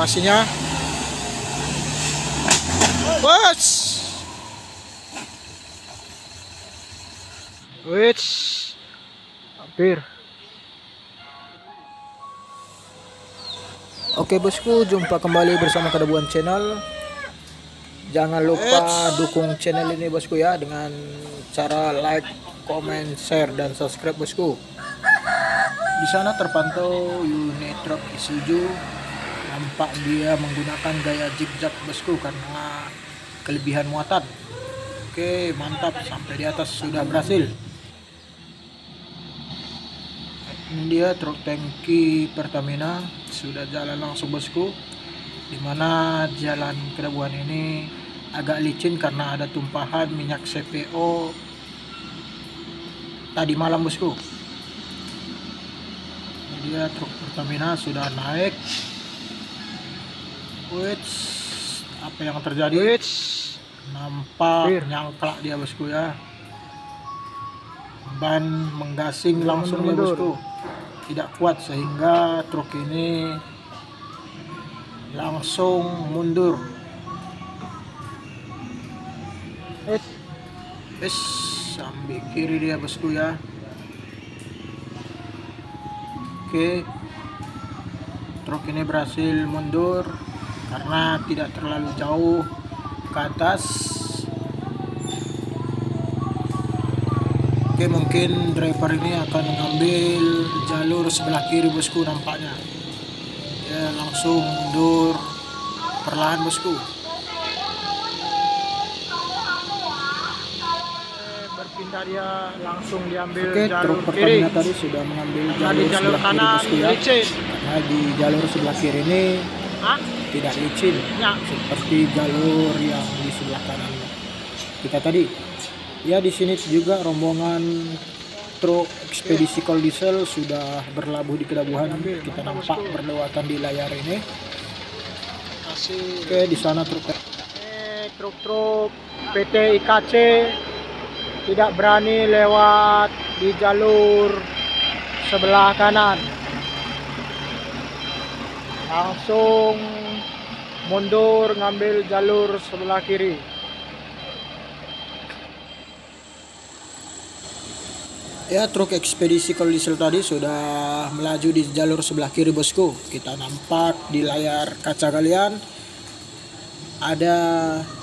pastinya. Bos. Wits. Hampir. Oke bosku, jumpa kembali bersama Kedabuan Channel. Jangan lupa dukung channel ini bosku ya, dengan cara like, comment, share, dan subscribe bosku. Di sana terpantau unit truk Isuzu. Nampak dia menggunakan gaya zigzag bosku karena kelebihan muatan. Oke, mantap, sampai di atas sudah berhasil. Ini dia truk tangki Pertamina sudah jalan langsung bosku. Dimana jalan Kedabuan ini agak licin karena ada tumpahan minyak CPO tadi malam bosku. Ini dia truk Pertamina sudah naik. Wits, apa yang terjadi? Wits, nampak nyangklak dia bosku ya. Ban menggasing langsung ya bosku, tidak kuat sehingga truk ini langsung mundur. Sambil kiri dia bosku ya. Oke, truk ini berhasil mundur karena tidak terlalu jauh ke atas. Oke, mungkin driver ini akan mengambil jalur sebelah kiri bosku nampaknya. Ya, langsung mundur perlahan bosku. Berpindah dia, langsung diambil jalur kiri. Tadi sudah mengambil jalur kanan kiri bosku ya. Licin. Karena di jalur sebelah kiri ini tidak licin ya, seperti jalur yang di sebelah kanan kita tadi. Ya, di sini juga rombongan truk ekspedisi kol diesel sudah berlabuh di Kedabuhan. Kita nampak berlewatan di layar ini. Oke, di sana truk-truk PT IKC tidak berani lewat di jalur sebelah kanan, langsung mundur ngambil jalur sebelah kiri. Ya, truk ekspedisi kol diesel tadi sudah melaju di jalur sebelah kiri bosku. Kita nampak di layar kaca kalian ada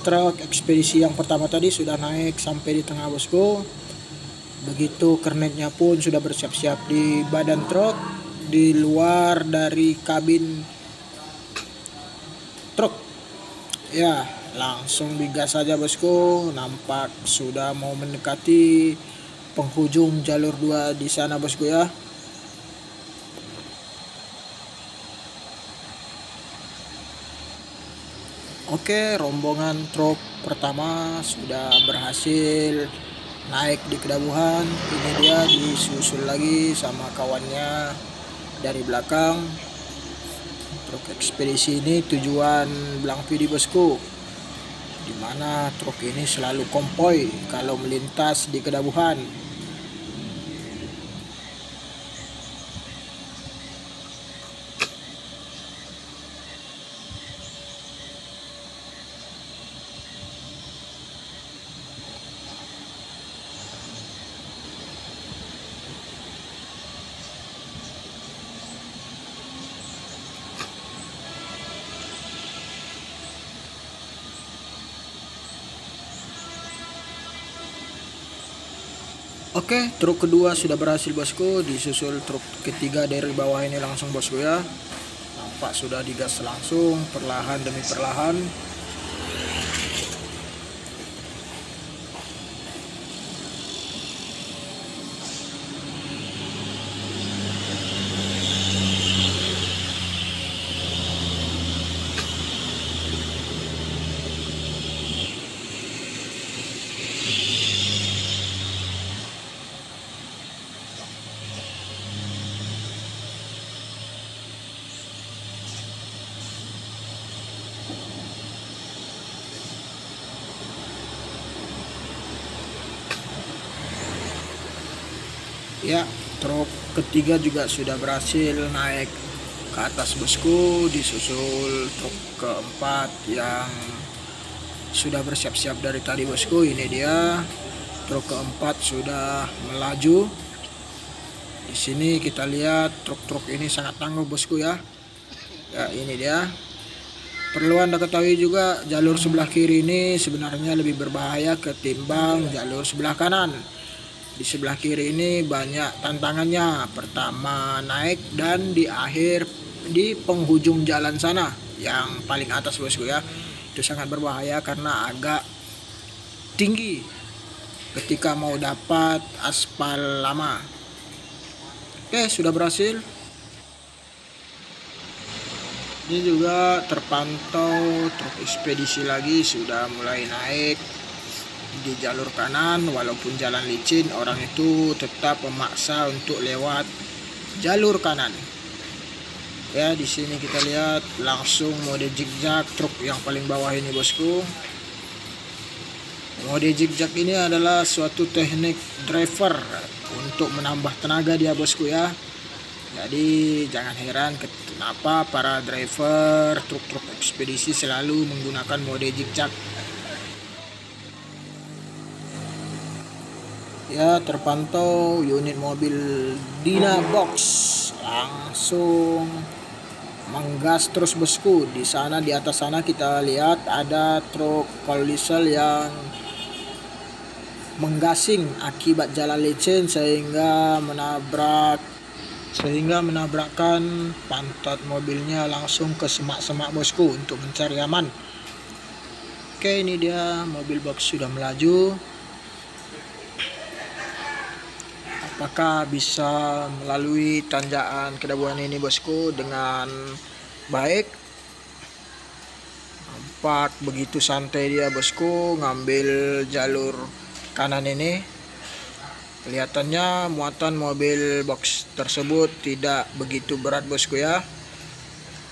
truk ekspedisi yang pertama tadi sudah naik sampai di tengah bosku. Begitu kernetnya pun sudah bersiap-siap di badan truk, di luar dari kabin truk. Ya, langsung digas saja bosku. Nampak sudah mau mendekati penghujung jalur 2 di sana bosku ya. Oke, rombongan truk pertama sudah berhasil naik di Kedabuhan. Ini dia disusul lagi sama kawannya dari belakang. Truk ekspedisi ini tujuan Blangpidi bosku, dimana truk ini selalu konvoy kalau melintas di Kedabuhan. Oke, truk kedua sudah berhasil bosku, disusul truk ketiga dari bawah ini langsung bosku ya. Nampak sudah digas langsung perlahan demi perlahan. Ya, truk ketiga juga sudah berhasil naik ke atas bosku, disusul truk keempat yang sudah bersiap-siap dari tadi bosku. Ini dia truk keempat sudah melaju. Di sini kita lihat truk-truk ini sangat tangguh bosku ya. Ya, ini dia. Perlu Anda ketahui juga, jalur sebelah kiri ini sebenarnya lebih berbahaya ketimbang jalur sebelah kanan. Di sebelah kiri ini banyak tantangannya. Pertama naik, dan di penghujung jalan sana yang paling atas bosku ya, itu sangat berbahaya karena agak tinggi ketika mau dapat aspal lama. Oke, sudah berhasil. Ini juga terpantau truk ekspedisi lagi sudah mulai naik di jalur kanan. Walaupun jalan licin, orang itu tetap memaksa untuk lewat jalur kanan. Ya, di sini kita lihat langsung mode zigzag truk yang paling bawah ini bosku. Mode zigzag ini adalah suatu teknik driver untuk menambah tenaga dia bosku ya. Jadi jangan heran kenapa para driver truk-truk ekspedisi selalu menggunakan mode zigzag. Ya, terpantau unit mobil Dynabox langsung menggas terus bosku. Di sana, di atas sana kita lihat ada truk coal diesel yang menggasing akibat jalan licin sehingga menabrakkan pantat mobilnya langsung ke semak-semak bosku untuk mencari aman. Oke, ini dia mobil box sudah melaju. Apakah bisa melalui tanjakan kedabuan ini bosku dengan baik? Nampak begitu santai dia bosku ngambil jalur kanan ini. Kelihatannya muatan mobil box tersebut tidak begitu berat bosku ya.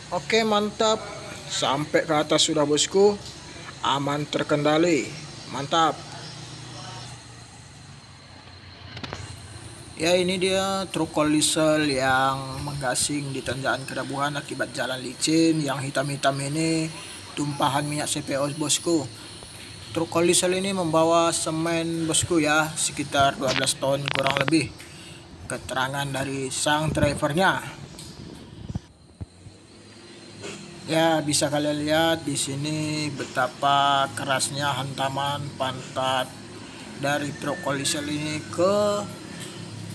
Oke, mantap. Sampai ke atas sudah bosku. Aman terkendali. Mantap. Ya, ini dia truk coal diesel yang menggasing di tanjakan kedabuhan akibat jalan licin. Yang hitam-hitam ini tumpahan minyak CPO bosku. Truk coal diesel ini membawa semen bosku ya, sekitar 12 ton kurang lebih. Keterangan dari sang drivernya. Ya, bisa kalian lihat di sini betapa kerasnya hantaman pantat dari truk coal diesel ini ke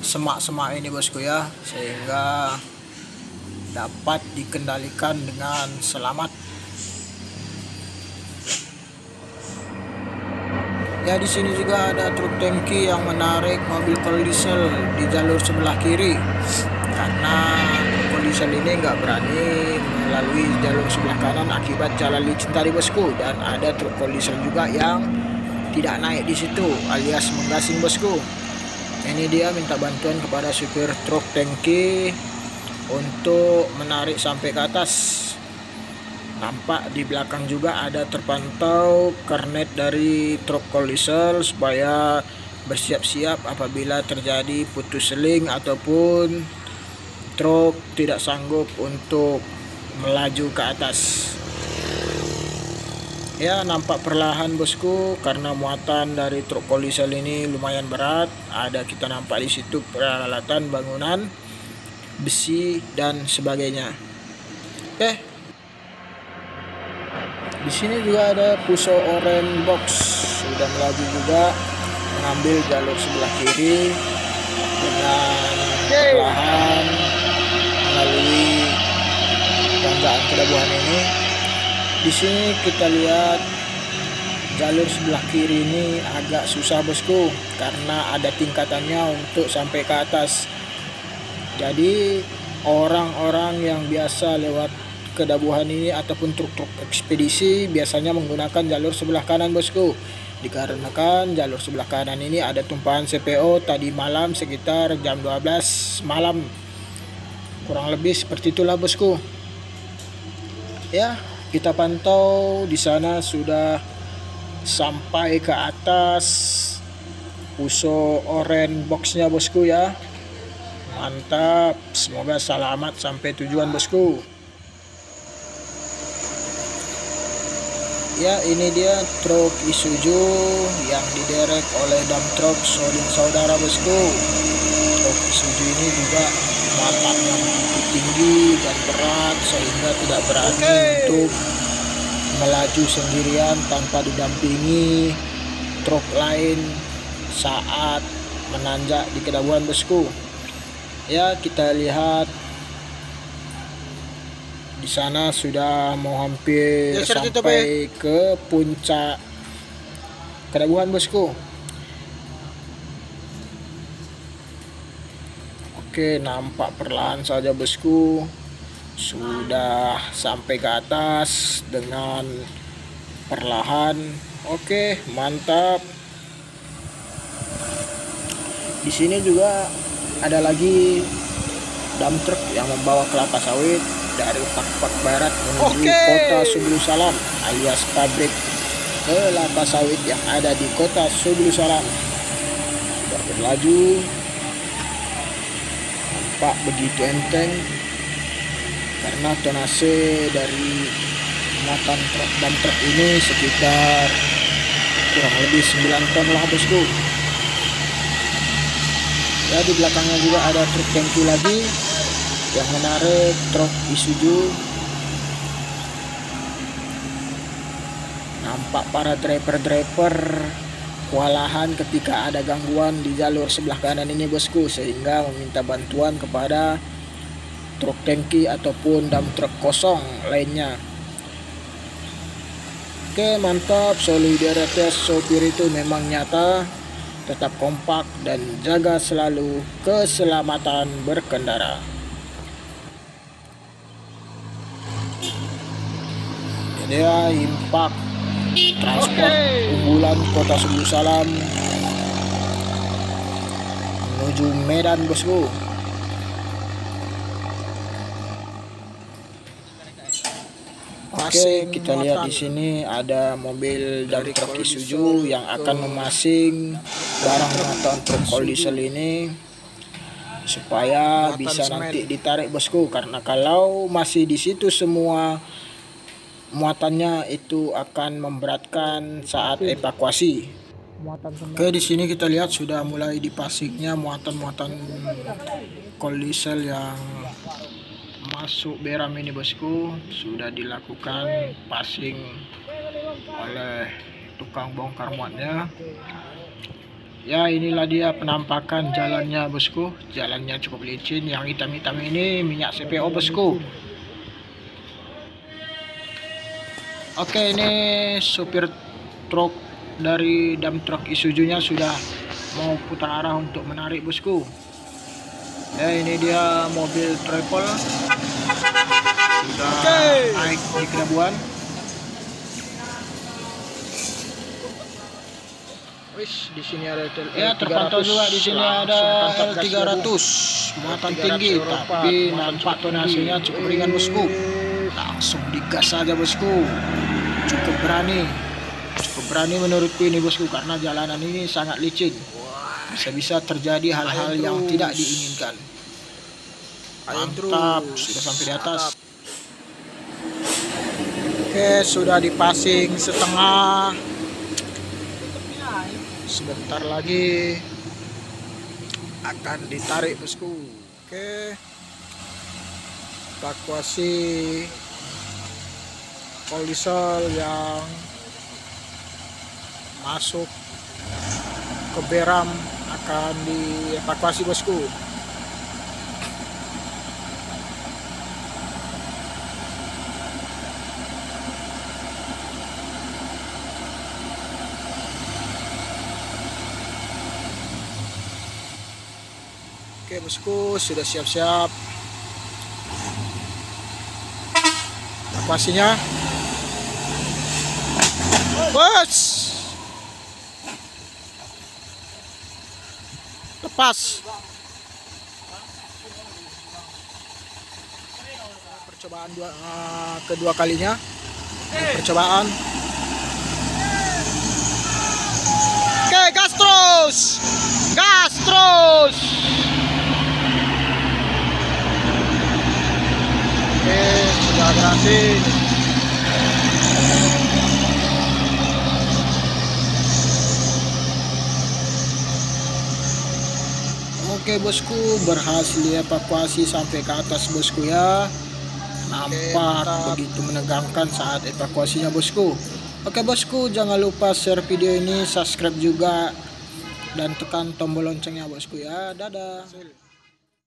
semak-semak ini bosku ya, sehingga dapat dikendalikan dengan selamat. Ya, di sini juga ada truk tangki yang menarik mobil coal diesel di jalur sebelah kiri, karena coal diesel ini nggak berani melalui jalur sebelah kanan akibat jalan licin tadi bosku. Dan ada truk coal diesel juga yang tidak naik di situ alias menggasing bosku. Ini dia minta bantuan kepada supir truk tangki untuk menarik sampai ke atas. Nampak di belakang juga ada terpantau kernet dari truk coal diesel supaya bersiap-siap apabila terjadi putus seling ataupun truk tidak sanggup untuk melaju ke atas. Ya, nampak perlahan bosku karena muatan dari truk coal diesel ini lumayan berat. Ada kita nampak di situ peralatan bangunan, besi dan sebagainya. Oke. Di sini juga ada Fuso Orange Box sudah melaju juga mengambil jalur sebelah kiri dengan perlahan melalui tanjakan kedabuhan ini. Di sini kita lihat jalur sebelah kiri ini agak susah bosku karena ada tingkatannya untuk sampai ke atas. Jadi orang-orang yang biasa lewat kedabuhan ini ataupun truk-truk ekspedisi biasanya menggunakan jalur sebelah kanan bosku. Dikarenakan jalur sebelah kanan ini ada tumpahan CPO tadi malam sekitar jam 12 malam. Kurang lebih seperti itulah bosku. Ya, kita pantau di sana sudah sampai ke atas Fuso Orange Boxnya bosku ya. Mantap, semoga selamat sampai tujuan bosku. Ya, ini dia truk Isuzu yang diderek oleh dump truck Solin saudara bosku. Truk Isuzu ini juga muatannya begitu tinggi dan berat sehingga tidak berani untuk melaju sendirian tanpa didampingi truk lain saat menanjak di kedalaman bosku. Ya, kita lihat di sana sudah mau hampir sampai ke puncak kedalaman bosku. Oke, nampak perlahan saja bosku. Sudah sampai ke atas dengan perlahan. Oke, mantap. Di sini juga ada lagi dump truck yang membawa kelapa sawit dari Pak Barat menuju kota Subulu Salam alias pabrik kelapa sawit yang ada di kota Subulu Salam. Sudah berlaju, nampak begitu enteng karena tonase dari muatan dump truck ini sekitar kurang lebih 9 ton lah bosku. Ya, di belakangnya juga ada truk tangki lagi yang menarik truk Isuzu. Nampak para driver kewalahan ketika ada gangguan di jalur sebelah kanan ini bosku, sehingga meminta bantuan kepada truk tangki ataupun dump truk kosong lainnya. Oke, mantap. Solidaritas sopir itu memang nyata. Tetap kompak dan jaga selalu keselamatan berkendara. Ini dia Impact transport unggulan kota Subulu Salam menuju Medan bosku. Oke, kita lihat di sini ada mobil dari truk Isuzu yang akan memasing barang muatan truk cold diesel ini supaya bisa nanti ditarik bosku, karena kalau masih di situ semua muatannya itu akan memberatkan saat evakuasi. Oke, di sini kita lihat sudah mulai dipasingnya muatan-muatan cold diesel yang masuk beram ini bosku. Sudah dilakukan passing oleh tukang bongkar muatnya. Ya, inilah dia penampakan jalannya bosku. Jalannya cukup licin. Yang hitam-hitam ini minyak CPO bosku. Oke, ini supir truk dari dump truck Isuzu-nya sudah mau putar arah untuk menarik bosku. Ya, ini dia mobil travel sudah naik di kedalaman. Wis, di sini ada ya, terpantau juga di sini ada L300 muatan tinggi, tapi nampak tonasinya cukup ringan bosku. Langsung digas saja bosku. Cukup berani menurutku ini bosku, karena jalanan ini sangat licin. Bisa-bisa terjadi hal-hal yang tidak diinginkan. Mantap, sudah sampai di atas. Oke, sudah dipasing setengah. Sebentar lagi akan ditarik bosku. Oke, evakuasi cold diesel yang masuk ke beram akan dievakuasi bosku. Oke bosku, sudah siap-siap evakuasinya. Bos, lepas. Percobaan kedua kalinya. Percobaan. Oke, gas terus. Gas terus. Oke, sudah berhasil. Oke bosku, berhasil dievakuasi sampai ke atas bosku ya. Nampak begitu menegangkan saat evakuasinya bosku. Oke bosku, jangan lupa share video ini, subscribe juga, dan tekan tombol loncengnya bosku ya. Dadah.